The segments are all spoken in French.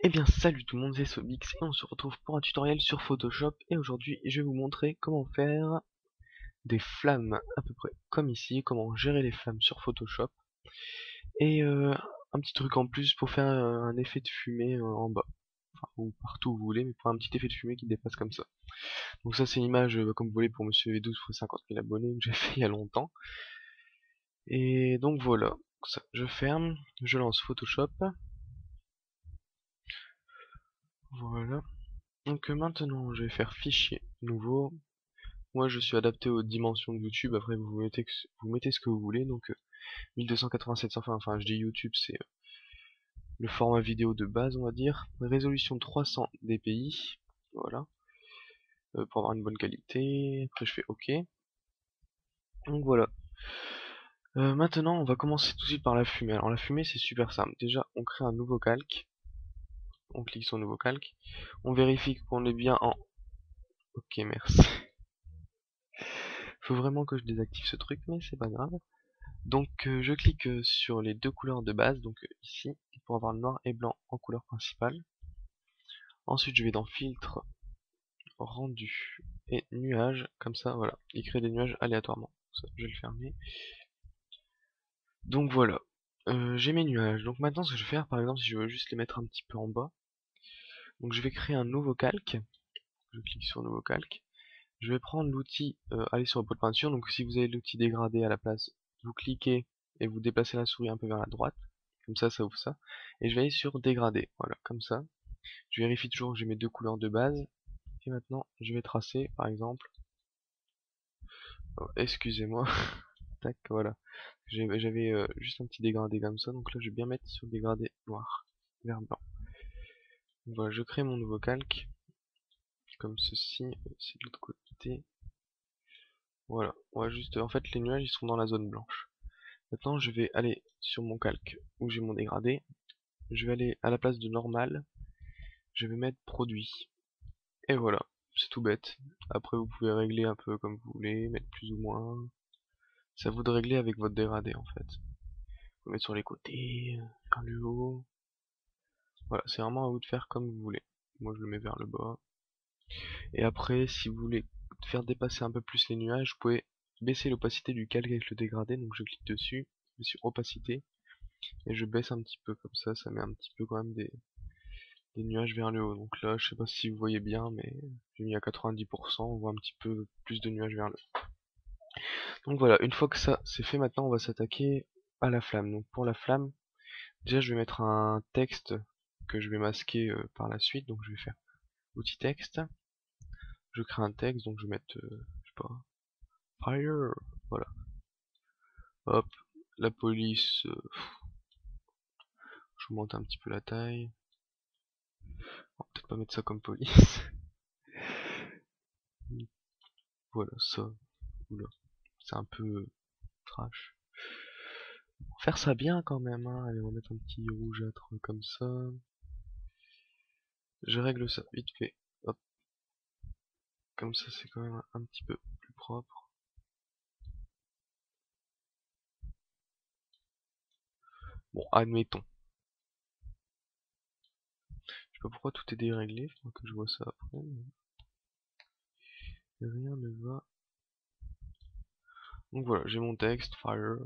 Eh bien salut tout le monde, c'est Sobix et on se retrouve pour un tutoriel sur Photoshop et aujourd'hui je vais vous montrer comment faire des flammes à peu près comme ici, comment gérer les flammes sur Photoshop et un petit truc en plus pour faire un effet de fumée en bas, enfin ou partout où vous voulez, mais pour un petit effet de fumée qui dépasse comme ça. Donc ça c'est une image comme vous voulez pour Monsieur V12 x 50 000 abonnés que j'ai fait il y a longtemps. Et donc voilà, ça, je ferme, je lance Photoshop, voilà. Donc maintenant je vais faire fichier nouveau. Moi je suis adapté aux dimensions de YouTube, après vous mettez ce que vous voulez, donc 1287 enfin je dis YouTube c'est le format vidéo de base on va dire, résolution 300 dpi, voilà, pour avoir une bonne qualité, après je fais OK, donc voilà. Maintenant on va commencer tout de suite par la fumée, alors la fumée c'est super simple, déjà on crée un nouveau calque, on clique sur nouveau calque, on vérifie qu'on est bien en... OK merci, faut vraiment que je désactive ce truc mais c'est pas grave. Donc je clique sur les deux couleurs de base, donc ici, pour avoir le noir et blanc en couleur principale. Ensuite je vais dans filtre, rendu et nuages, comme ça voilà, il crée des nuages aléatoirement. Ça, je vais le fermer. Donc voilà, j'ai mes nuages. Donc maintenant ce que je vais faire, par exemple si je veux juste les mettre un petit peu en bas, donc je vais créer un nouveau calque. Je clique sur nouveau calque. Je vais prendre l'outil aller sur le pot de peinture, donc si vous avez l'outil dégradé à la place, vous cliquez et vous déplacez la souris un peu vers la droite. Comme ça ouvre ça. Et je vais aller sur dégrader. Voilà, comme ça. Je vérifie toujours que j'ai mes deux couleurs de base. Et maintenant, je vais tracer, par exemple. Oh, excusez-moi. Tac, voilà. J'avais juste un petit dégradé comme ça. Donc là, je vais bien mettre sur dégradé noir, vert blanc. Donc voilà, je crée mon nouveau calque. Comme ceci. C'est de l'autre côté. Voilà. On va juste. En fait, les nuages, ils sont dans la zone blanche. Maintenant, je vais aller sur mon calque où j'ai mon dégradé. Je vais aller à la place de normal. Je vais mettre produit. Et voilà, c'est tout bête. Après vous pouvez régler un peu comme vous voulez, mettre plus ou moins. C'est à vous de régler avec votre dégradé en fait. Vous pouvez mettre sur les côtés, vers le haut. Voilà, c'est vraiment à vous de faire comme vous voulez. Moi je le mets vers le bas. Et après, si vous voulez faire dépasser un peu plus les nuages, vous pouvez baisser l'opacité du calque avec le dégradé. Donc je clique dessus, je vais sur opacité, et je baisse un petit peu comme ça met un petit peu quand même des nuages vers le haut. Donc là, je sais pas si vous voyez bien, mais j'ai mis à 90%, on voit un petit peu plus de nuages vers le haut. Donc voilà, une fois que ça c'est fait, maintenant on va s'attaquer à la flamme. Donc pour la flamme, déjà je vais mettre un texte que je vais masquer par la suite. Donc je vais faire outil texte, je crée un texte, donc je vais mettre, je sais pas, fire, voilà, hop, la police, je monte un petit peu la taille, on va peut-être pas mettre ça comme police, voilà ça, oula, c'est un peu trash. On va faire ça bien quand même, hein. Allez, on va mettre un petit rougeâtre comme ça, je règle ça vite fait, hop. Comme ça c'est quand même un petit peu plus propre. Bon, admettons. Je sais pas pourquoi tout est déréglé, faudra que je vois ça après. Mais rien ne va. Donc voilà, j'ai mon texte, fire.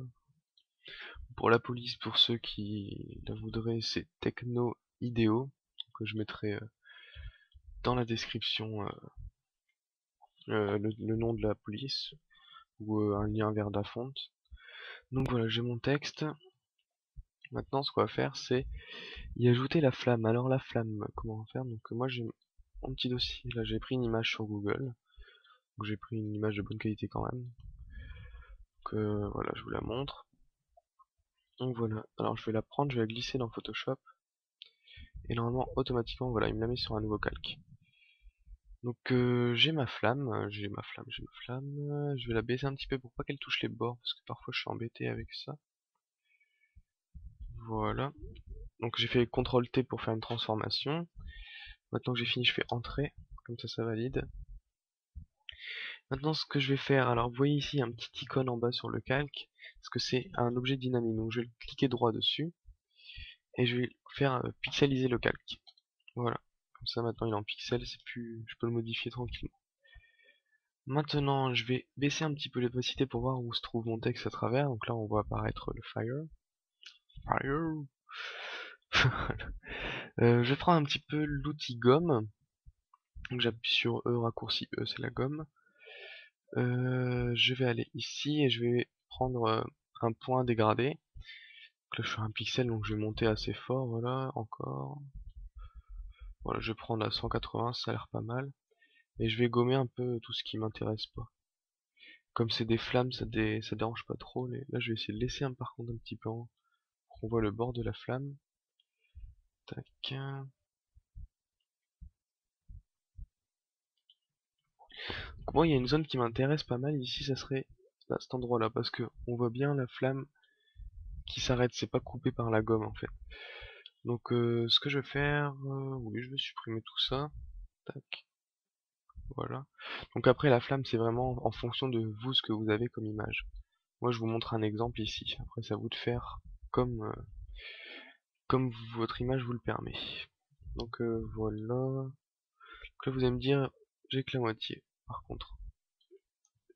Pour la police, pour ceux qui la voudraient, c'est techno idéo, que je mettrai dans la description le nom de la police, ou un lien vers la fonte. Donc voilà, j'ai mon texte. Maintenant, ce qu'on va faire, c'est y ajouter la flamme. Alors la flamme, comment faire? Donc moi j'ai mon petit dossier, là j'ai pris une image sur Google. Donc j'ai pris une image de bonne qualité quand même. Donc voilà, je vous la montre. Donc voilà, alors je vais la prendre, je vais la glisser dans Photoshop. Et normalement, automatiquement, voilà, il me la met sur un nouveau calque. Donc j'ai ma flamme, j'ai ma flamme. Je vais la baisser un petit peu pour pas qu'elle touche les bords, parce que parfois je suis embêté avec ça. Voilà. Donc j'ai fait CTRL T pour faire une transformation. Maintenant que j'ai fini, je fais Entrée, comme ça valide. Maintenant ce que je vais faire, alors vous voyez ici un petit icône en bas sur le calque, parce que c'est un objet dynamique. Donc je vais cliquer droit dessus, et je vais faire pixeliser le calque. Voilà. Comme ça maintenant il est en pixels, c'est plus, je peux le modifier tranquillement. Maintenant je vais baisser un petit peu l'opacité pour voir où se trouve mon texte à travers. Donc là on voit apparaître le fire. Fire. Je vais prendre un petit peu l'outil gomme. Donc j'appuie sur E, raccourci E, c'est la gomme. Je vais aller ici et je vais prendre un point dégradé. Donc là je fais un pixel, donc je vais monter assez fort, voilà, encore. Voilà, je vais prendre à 180, ça a l'air pas mal. Et je vais gommer un peu tout ce qui m'intéresse pas. Comme c'est des flammes, ça dérange pas trop. Là je vais essayer de laisser par contre un petit peu pour qu'on voit le bord de la flamme. Tac. Donc moi il y a une zone qui m'intéresse pas mal ici, ça serait à cet endroit là, parce que on voit bien la flamme qui s'arrête, c'est pas coupé par la gomme en fait. Donc ce que je vais faire, oui je vais supprimer tout ça. Tac, voilà. Donc après la flamme c'est vraiment en fonction de vous ce que vous avez comme image. Moi je vous montre un exemple ici, après c'est à vous de faire comme, comme votre image vous le permet. Donc voilà. Donc là vous allez me dire, j'ai que la moitié. Par contre,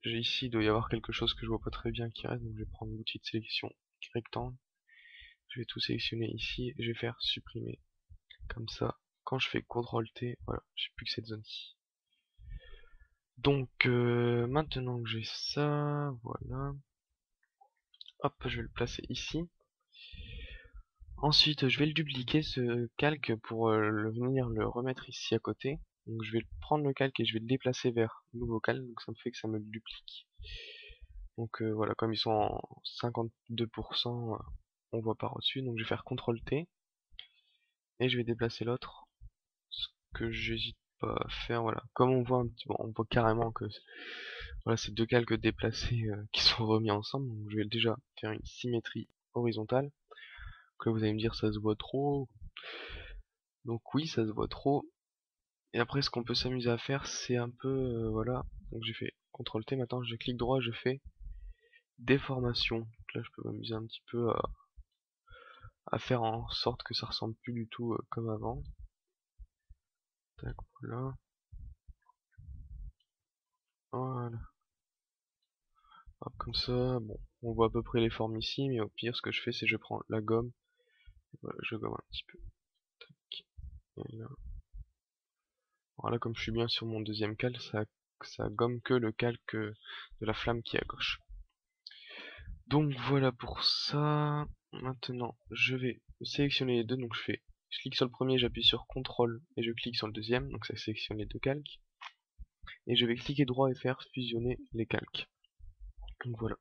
j'ai ici, il doit y avoir quelque chose que je vois pas très bien qui reste, donc je vais prendre l'outil de sélection rectangle. Je vais tout sélectionner ici et je vais faire supprimer. Comme ça, quand je fais CTRL T, voilà, j'ai plus que cette zone-ci. Donc maintenant que j'ai ça, voilà. Hop, je vais le placer ici. Ensuite, je vais le dupliquer ce calque pour venir le remettre ici à côté. Donc je vais prendre le calque et je vais le déplacer vers le nouveau calque, donc ça me fait que ça me le duplique. Donc voilà, comme ils sont en 52%, on voit par au-dessus, donc je vais faire CTRL T et je vais déplacer l'autre, ce que j'hésite pas à faire, voilà. Comme on voit un petit, bon, on voit carrément que voilà, c'est deux calques déplacés qui sont remis ensemble, donc je vais déjà faire une symétrie horizontale. Donc là vous allez me dire ça se voit trop, donc oui ça se voit trop. Et après ce qu'on peut s'amuser à faire c'est un peu, voilà, donc j'ai fait CTRL T, maintenant je clique droit, je fais déformation. Donc là je peux m'amuser un petit peu à faire en sorte que ça ressemble plus du tout comme avant. Tac, voilà. Voilà. Hop, comme ça, bon, on voit à peu près les formes ici, mais au pire, ce que je fais, c'est que je prends la gomme, et voilà, je gomme un petit peu. Tac, et là. Voilà, comme je suis bien sur mon deuxième calque, ça gomme que le calque de la flamme qui est à gauche. Donc voilà pour ça. Maintenant, je vais sélectionner les deux, donc je clique sur le premier, j'appuie sur CTRL et je clique sur le deuxième, donc ça sélectionne les deux calques. Et je vais cliquer droit et faire fusionner les calques. Donc voilà.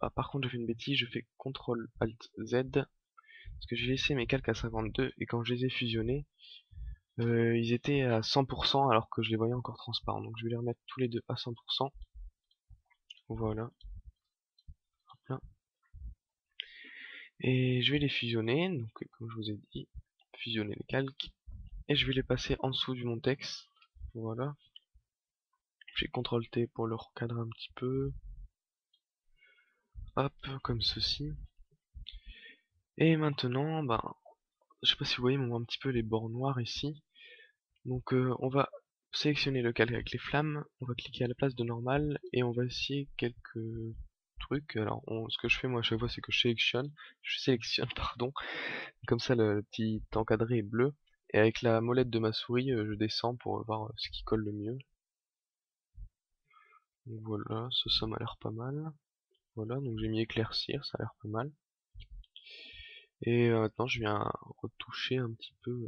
Ah, par contre, j'ai fait une bêtise, je fais CTRL ALT Z parce que j'ai laissé mes calques à 52 et quand je les ai fusionnés, ils étaient à 100% alors que je les voyais encore transparents. Donc je vais les remettre tous les deux à 100%. Voilà. Hop là. Et je vais les fusionner, donc comme je vous ai dit, fusionner les calques. Et je vais les passer en dessous du mon texte. Voilà. J'ai CTRL T pour le recadrer un petit peu. Hop, comme ceci. Et maintenant, ben, je sais pas si vous voyez, mais on voit un petit peu les bords noirs ici. Donc on va sélectionner le calque avec les flammes, on va cliquer à la place de normal et on va essayer quelques trucs. Alors ce que je fais moi à chaque fois c'est que je sélectionne pardon, comme ça le petit encadré est bleu. Et avec la molette de ma souris je descends pour voir ce qui colle le mieux. Donc voilà, ça m'a l'air pas mal. Voilà, donc j'ai mis éclaircir, ça a l'air pas mal. Et maintenant je viens retoucher un petit peu.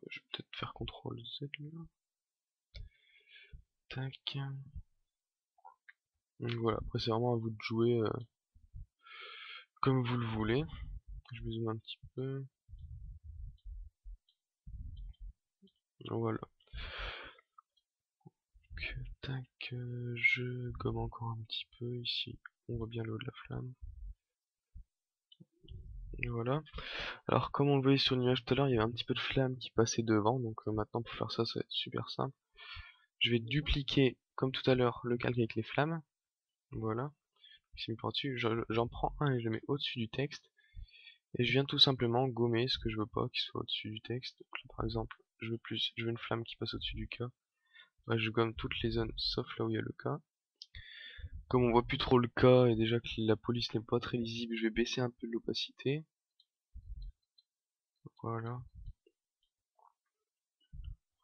Je vais peut-être faire CTRL Z là. Tac. Donc voilà, après c'est vraiment à vous de jouer comme vous le voulez. Je me zoome un petit peu. Voilà. Donc, tac, je gomme encore un petit peu ici. On voit bien le haut de la flamme. Et voilà. Alors comme on le voyait sur l'image tout à l'heure, il y avait un petit peu de flamme qui passait devant. Donc maintenant pour faire ça, ça va être super simple. Je vais dupliquer comme tout à l'heure le calque avec les flammes. Voilà. J'en prends un et je le mets au-dessus du texte. Et je viens tout simplement gommer ce que je veux pas qui soit au-dessus du texte. Donc là, par exemple, je veux une flamme qui passe au-dessus du K. Bah, je gomme toutes les zones sauf là où il y a le K. Comme on voit plus trop le K et déjà que la police n'est pas très lisible, je vais baisser un peu l'opacité. Voilà.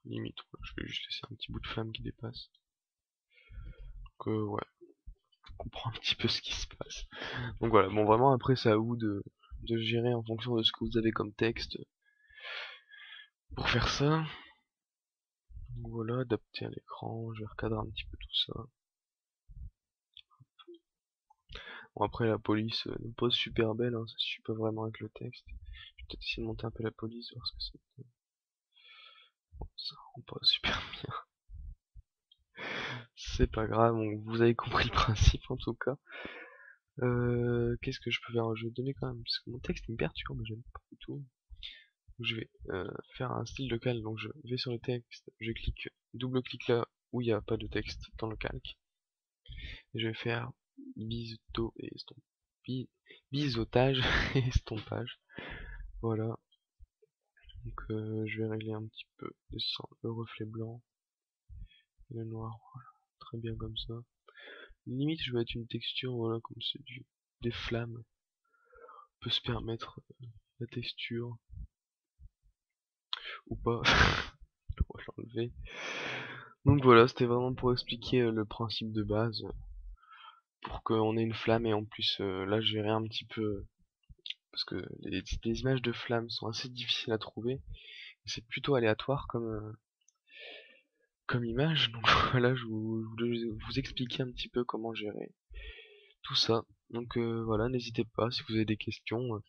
Limite, je vais juste laisser un petit bout de flamme qui dépasse. Donc ouais, on comprend un petit peu ce qui se passe. Donc voilà, bon vraiment après c'est à vous de gérer en fonction de ce que vous avez comme texte pour faire ça. Donc voilà, adapter à l'écran, je vais recadrer un petit peu tout ça. Bon après la police n'est pas super belle, hein, ça suit pas vraiment avec le texte. Je vais peut-être essayer de monter un peu la police, voir ce que c'est. Bon, ça rend pas super bien. C'est pas grave, vous avez compris le principe en tout cas. Qu'est-ce que je peux faire? Je vais donner quand même, parce que mon texte il me perturbe, j'aime pas du tout. Je vais faire un style de calque, donc je vais sur le texte, je clique, double-clic là où il n'y a pas de texte dans le calque. Et je vais faire biseauto et biseautage et estompage. Voilà. Donc je vais régler un petit peu le reflet blanc et le noir. Voilà. Très bien comme ça. Limite je vais mettre une texture, voilà, comme c'est des flammes. On peut se permettre la texture. Ou pas. On va l'enlever. Donc voilà, c'était vraiment pour expliquer le principe de base, pour qu'on ait une flamme et en plus là je verrai un petit peu, parce que les images de flammes sont assez difficiles à trouver, c'est plutôt aléatoire comme image, donc voilà, je voulais vous expliquer un petit peu comment gérer tout ça. Donc voilà, n'hésitez pas, si vous avez des questions,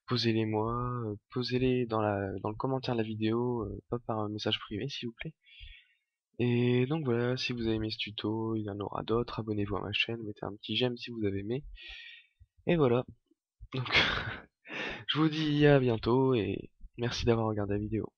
posez-les moi, posez-les dans le commentaire de la vidéo, pas par un message privé s'il vous plaît. Et donc voilà, si vous avez aimé ce tuto, il y en aura d'autres, abonnez-vous à ma chaîne, mettez un petit j'aime si vous avez aimé. Et voilà, donc je vous dis à bientôt et merci d'avoir regardé la vidéo.